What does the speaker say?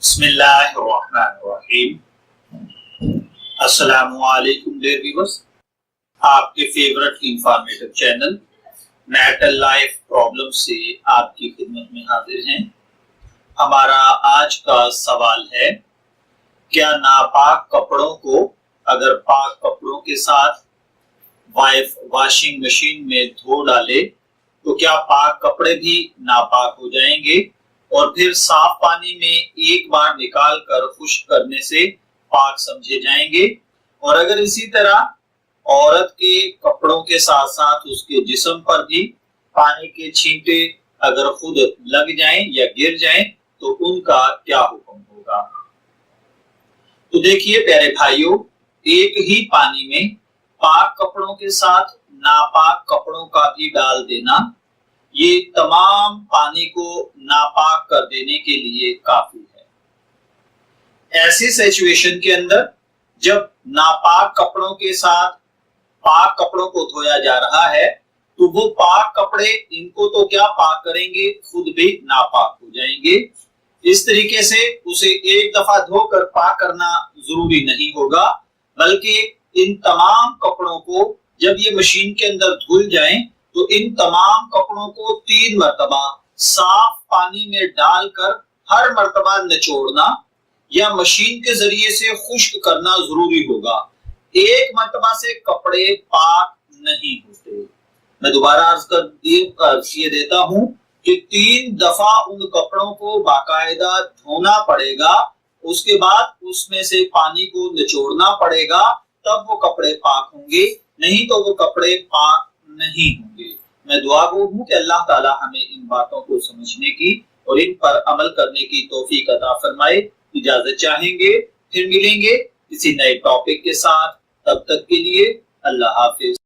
बिस्मिल्लाहिर्रहमानिर्रहीम। अस्सलामु अलैकुम डियर व्यूअर्स, आपके favourite informative channel natal life problem से आपकी खिदमत में हाजिर हैं। हमारा आज का सवाल है, क्या नापाक कपड़ों को अगर पाक कपड़ों के साथ वाइफ वॉशिंग मशीन में धो डाले तो क्या पाक कपड़े भी नापाक हो जाएंगे और फिर साफ पानी में एक बार निकाल कर खुश्क करने से पाक समझे जाएंगे। और अगर इसी तरह औरत के कपड़ों के साथ साथ उसके जिस्म पर भी पानी के छींटे अगर खुद लग जाएं या गिर जाएं तो उनका क्या हुक्म होगा। तो देखिए प्यारे भाइयों, एक ही पानी में पाक कपड़ों के साथ नापाक कपड़ों का भी डाल देना, ये तमाम पानी को नापाक कर देने के लिए काफी है। ऐसी सिचुएशन के अंदर जब नापाक कपड़ों के साथ पाक कपड़ों को धोया जा रहा है तो वो पाक कपड़े इनको तो क्या पाक करेंगे, खुद भी नापाक हो जाएंगे। इस तरीके से उसे एक दफा धोकर पाक करना जरूरी नहीं होगा, बल्कि इन तमाम कपड़ों को जब ये मशीन के अंदर धुल जाएं तो इन तमाम कपड़ों को 3 मरतबा साफ पानी में डालकर हर मरतबा निचोड़ना या मशीन के जरिए से खुश्क करना जरूरी होगा। एक मरतबा से कपड़े पाक नहीं होते। मैं दोबारा अर्ज ये देता हूं कि 3 दफा उन कपड़ों को बाकायदा धोना पड़ेगा, उसके बाद उसमें से पानी को निचोड़ना पड़ेगा, तब वो कपड़े पाक होंगे, नहीं तो वो कपड़े पाक नहीं होंगे। मैं दुआ गो हूं कि अल्लाह ताला हमें इन बातों को समझने की और इन पर अमल करने की तौफीक अता फरमाए। इजाजत चाहेंगे, फिर मिलेंगे किसी नए टॉपिक के साथ। तब तक के लिए अल्लाह हाफिज।